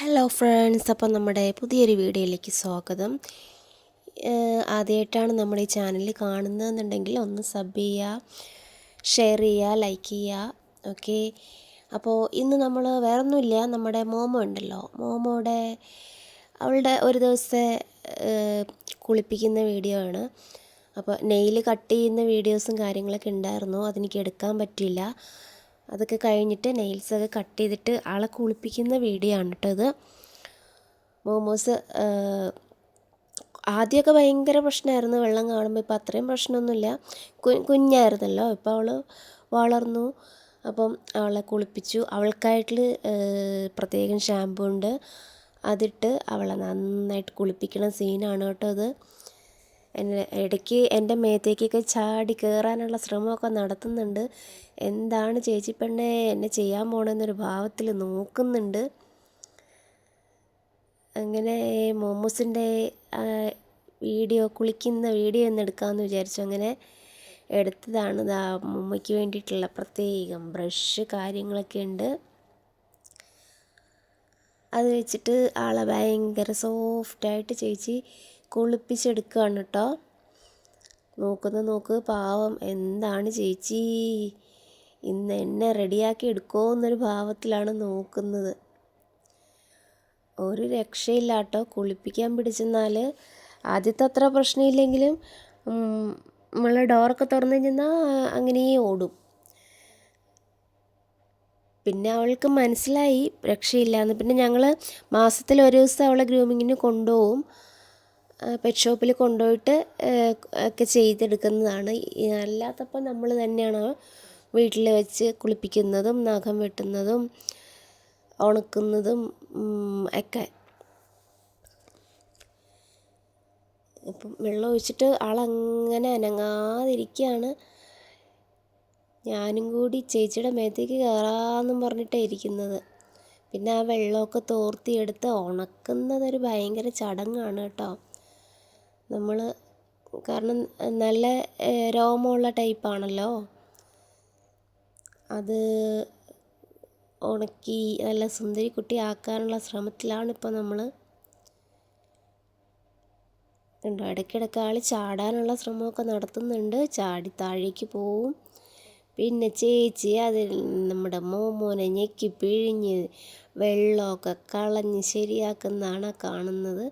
Hello friends, അപ്പം നമ്മുടെ പുതിയൊരു വീഡിയോയിലേക്ക് സ്വാഗതം. ആദ്യമായിട്ടാണ് നമ്മുടെ ഈ ചാനൽ കാണുന്നതെന്നുണ്ടെങ്കിൽ ഒന്ന് സബ് ചെയ്യുക, ഷെയർ ചെയ്യുക, ലൈക്ക് ചെയ്യുക. ഓക്കെ, അപ്പോൾ ഇന്ന് നമ്മൾ വേറൊന്നുമില്ല, നമ്മുടെ മോമോ ഉണ്ടല്ലോ, അവളുടെ ഒരു ദിവസത്തെ കുളിപ്പിക്കുന്ന വീഡിയോ ആണ്. അപ്പോൾ നെയിൽ കട്ട് ചെയ്യുന്ന വീഡിയോസും കാര്യങ്ങളൊക്കെ ഉണ്ടായിരുന്നു, അതെനിക്ക് എടുക്കാൻ പറ്റില്ല. അതൊക്കെ കഴിഞ്ഞിട്ട് നെയിൽസൊക്കെ കട്ട് ചെയ്തിട്ട് ആളെ കുളിപ്പിക്കുന്ന വീഡിയോ ആണ് കേട്ടോ ഇത്. മോമോസ് ആദ്യമൊക്കെ ഭയങ്കര പ്രശ്നമായിരുന്നു വെള്ളം കാണുമ്പോൾ. ഇപ്പോൾ അത്രയും പ്രശ്നമൊന്നുമില്ല. കുഞ്ഞായിരുന്നല്ലോ, ഇപ്പോൾ അവൾ വളർന്നു. അപ്പം അവളെ കുളിപ്പിച്ചു. അവൾക്കായിട്ട് പ്രത്യേകം ഷാമ്പു ഉണ്ട്, അതിട്ട് അവളെ നന്നായിട്ട് കുളിപ്പിക്കുന്ന സീനാണ് കേട്ടോ അത്. ഇടയ്ക്ക് എൻ്റെ മേത്തേക്കൊക്കെ ചാടി കയറാനുള്ള ശ്രമമൊക്കെ നടത്തുന്നുണ്ട്. എന്താണ് ചേച്ചി പെണ്ണെ എന്നെ ചെയ്യാൻ പോണെന്നൊരു ഭാവത്തിൽ നോക്കുന്നുണ്ട്. അങ്ങനെ മോമോസിൻ്റെ കുളിക്കുന്ന വീഡിയോ ഒന്ന് എടുക്കാമെന്ന് വിചാരിച്ചു. അങ്ങനെ എടുത്തതാണ്. മമ്മയ്ക്ക് വേണ്ടിയിട്ടുള്ള പ്രത്യേകം ബ്രഷ് കാര്യങ്ങളൊക്കെ ഉണ്ട്. അത് വെച്ചിട്ട് ആളെ ഭയങ്കര സോഫ്റ്റായിട്ട് ചേച്ചി കുളിപ്പിച്ചെടുക്കുകയാണ് കേട്ടോ. നോക്ക് പാവം, എന്താണ് ചേച്ചി ഇന്ന് എന്നെ റെഡിയാക്കി എടുക്കുമോ എന്നൊരു ഭാവത്തിലാണ് നോക്കുന്നത്. ഒരു രക്ഷയില്ല കേട്ടോ. കുളിപ്പിക്കാൻ പിടിച്ചെന്നാൽ ആദ്യത്തെ അത്ര പ്രശ്നമില്ലെങ്കിലും നമ്മൾ ഡോറൊക്കെ തുറന്നു കഴിഞ്ഞാൽ അങ്ങനെ ഓടും. പിന്നെ അവൾക്ക് മനസ്സിലായി രക്ഷയില്ലാന്ന്. പിന്നെ ഞങ്ങൾ മാസത്തിൽ ഒരു ദിവസം അവളെ ഗ്രൂമിങ്ങിന് കൊണ്ടുപോകും. പെറ്റ് ഷോപ്പിൽ കൊണ്ടുപോയിട്ട് ഒക്കെ ചെയ്തെടുക്കുന്നതാണ്. അല്ലാത്തപ്പോൾ നമ്മൾ തന്നെയാണ് വീട്ടിൽ വെച്ച് കുളിപ്പിക്കുന്നതും നഖം വെട്ടുന്നതും ഉണക്കുന്നതും ഒക്കെ. അപ്പം വെള്ളം ഒഴിച്ചിട്ട് ആളങ്ങനെ അനങ്ങാതിരിക്കുകയാണ്. ഞാനും കൂടി ചേച്ചിയുടെ മേത്തേക്ക് കയറാമെന്നും പറഞ്ഞിട്ടാണ് ഇരിക്കുന്നത്. പിന്നെ ആ വെള്ളമൊക്കെ തോർത്തിയെടുത്ത് ഉണക്കുന്നതൊരു ഭയങ്കര ചടങ്ങാണ് കേട്ടോ. കാരണം നല്ല രോമമുള്ള ടൈപ്പാണല്ലോ, അത് ഉണക്കി നല്ല സുന്ദരി കുട്ടി ആക്കാനുള്ള ശ്രമത്തിലാണിപ്പോൾ നമ്മൾ. ഇടയ്ക്കിടയ്ക്ക് ആൾ ചാടാനുള്ള ശ്രമമൊക്കെ നടത്തുന്നുണ്ട്. ചാടി താഴേക്ക് പോവും. പിന്നെ ചേച്ചി അതിൽ നമ്മുടെ മോമോനെ ഞെക്കി പിഴിഞ്ഞ് വെള്ളമൊക്കെ കളഞ്ഞ് ശരിയാക്കുന്നതാണ് കാണുന്നത്.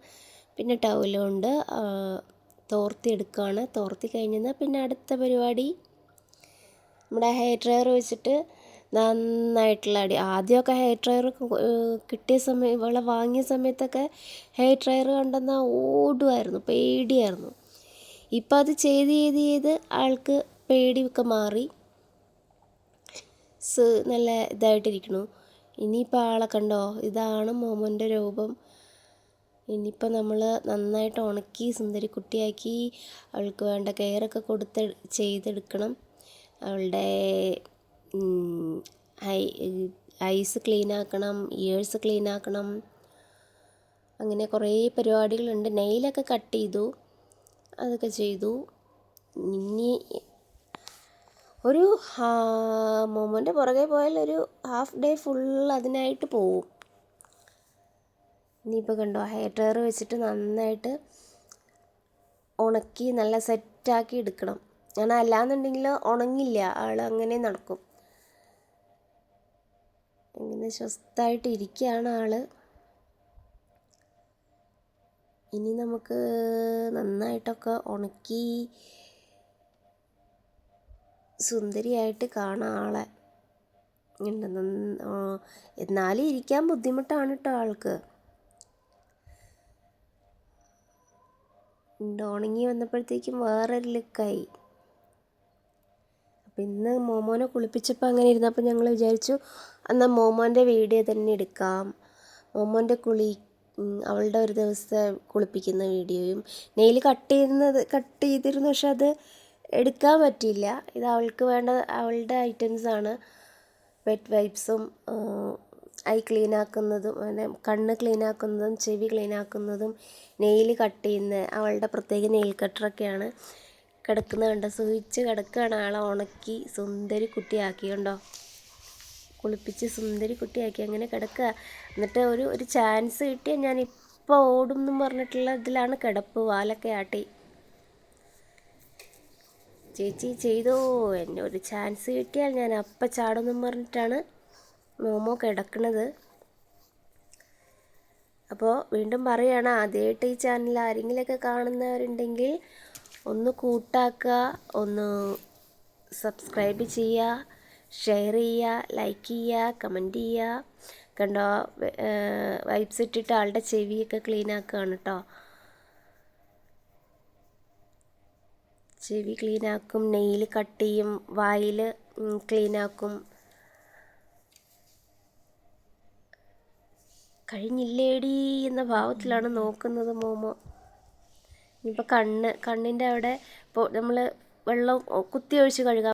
പിന്നെ ടവലുകൊണ്ട് തോർത്തിയെടുക്കുകയാണ്. തോർത്തി കഴിഞ്ഞാൽ പിന്നെ അടുത്ത പരിപാടി നമ്മുടെ ഹെയർ ഡ്രയർ വെച്ചിട്ട് നന്നായിട്ടുള്ള ആദ്യമൊക്കെ ഹെയർ ഡ്രയർ കിട്ടിയ സമയം, ഇവളെ വാങ്ങിയ സമയത്തൊക്കെ ഹെയർ ഡ്രയർ കണ്ടെന്നാൽ ഓടുമായിരുന്നു, പേടിയായിരുന്നു. ഇപ്പം അത് ചെയ്ത് ആൾക്ക് പേടിയൊക്കെ മാറി, നല്ല ഇതായിട്ടിരിക്കണു. ഇനിയിപ്പോൾ ആളെ കണ്ടോ, ഇതാണ് മോമോൻ്റെ രൂപം. ഇനിയിപ്പോൾ നമ്മൾ നന്നായിട്ട് ഉണക്കി സുന്ദരി കുട്ടിയാക്കി അവൾക്ക് വേണ്ട കെയറൊക്കെ കൊടുത്ത് ചെയ്തെടുക്കണം. അവളുടെ ഐസ് ക്ലീനാക്കണം, ഇയേഴ്സ് ക്ലീനാക്കണം, അങ്ങനെ കുറേ പരിപാടികളുണ്ട്. നെയിലൊക്കെ കട്ട് ചെയ്തു, അതൊക്കെ ചെയ്തു. ഇനി ഒരു മോമോൻ്റെ പുറകെ പോയാൽ ഒരു ഹാഫ് ഡേ ഫുൾ അതിനായിട്ട് പോവും. ഇനിയിപ്പോൾ കണ്ടോ, ഹെയർ ഡ്രയർ വെച്ചിട്ട് നന്നായിട്ട് ഉണക്കി നല്ല സെറ്റാക്കി എടുക്കണം. കാരണം അല്ലാന്നുണ്ടെങ്കിൽ ഉണങ്ങില്ല, ആൾ അങ്ങനെ നടക്കും. ഇങ്ങനെ സ്വസ്ഥമായിട്ട് ഇരിക്കുകയാണ് ആൾ. ഇനി നമുക്ക് നന്നായിട്ടൊക്കെ ഉണക്കി സുന്ദരിയായിട്ട് കാണാം ആളെ. എന്നാലും ഇരിക്കാൻ ബുദ്ധിമുട്ടാണ് കേട്ടോ ആൾക്ക്. ഉണങ്ങി വന്നപ്പോഴത്തേക്കും വേറൊരു ലുക്കായി. അപ്പം ഇന്ന് മോമോനെ കുളിപ്പിച്ചപ്പോൾ അങ്ങനെ ഇരുന്നപ്പോൾ ഞങ്ങൾ വിചാരിച്ചു എന്നാൽ മോമോൻ്റെ വീഡിയോ തന്നെ എടുക്കാം. മോമോൻ്റെ അവളുടെ ഒരു ദിവസത്തെ കുളിപ്പിക്കുന്ന വീഡിയോയും. നെയിൽ കട്ട് ചെയ്തിരുന്നു, പക്ഷെ അത് എടുക്കാൻ പറ്റിയില്ല. ഇത് അവൾക്ക് വേണ്ട അവളുടെ ഐറ്റംസാണ്. വെറ്റ് വൈപ്സും ഐ ക്ലീനാക്കുന്നതും, അങ്ങനെ കണ്ണ് ക്ലീനാക്കുന്നതും ചെവി ക്ലീനാക്കുന്നതും നെയിൽ കട്ട് ചെയ്യുന്ന അവളുടെ പ്രത്യേക നെയിൽ കട്ടറൊക്കെയാണ് കിടക്കുന്നത്. കണ്ടോ, സൂചിച്ച് കിടക്കുകയാണ്. ആളെ ഉണക്കി സുന്ദരി കുട്ടിയാക്കി. കണ്ടോ, കുളിപ്പിച്ച് സുന്ദരി കുട്ടിയാക്കി അങ്ങനെ കിടക്കുക. എന്നിട്ട് ഒരു ചാൻസ് കിട്ടിയാൽ ഞാൻ ഇപ്പോൾ ഓടും എന്നും പറഞ്ഞിട്ടുള്ള ഇതിലാണ് കിടപ്പ്. വാലൊക്കെ ആട്ടി ചേച്ചി ചെയ്തോ, എന്നെ ഒരു ചാൻസ് കിട്ടിയാൽ ഞാൻ അപ്പം ചാടുമെന്നും പറഞ്ഞിട്ടാണ് മോമോ കിടക്കണത്. അപ്പോൾ വീണ്ടും പറയുകയാണ്, ആദ്യമായിട്ട് ഈ ചാനൽ ആരെങ്കിലുമൊക്കെ കാണുന്നവരുണ്ടെങ്കിൽ ഒന്ന് കൂട്ടാക്കുക, ഒന്ന് സബ്സ്ക്രൈബ് ചെയ്യുക, ഷെയർ ചെയ്യുക, ലൈക്ക് ചെയ്യുക, കമൻറ്റ് ചെയ്യുക. കണ്ടോ, വൈപ്സ് ഇട്ടിട്ട് ആളുടെ ചെവിയൊക്കെ ക്ലീൻ ആക്കുകയാണ് കേട്ടോ. ചെവി ക്ലീനാക്കും, നെയിൽ കട്ട് ചെയ്യും, വായിൽ ക്ലീനാക്കും. കഴിഞ്ഞില്ലേടി എന്ന ഭാവത്തിലാണ് നോക്കുന്നത് മോമോ. ഇനിയിപ്പോൾ കണ്ണിൻ്റെ അവിടെ ഇപ്പോൾ നമ്മൾ വെള്ളം കുത്തി ഒഴിച്ച് കഴുകാം.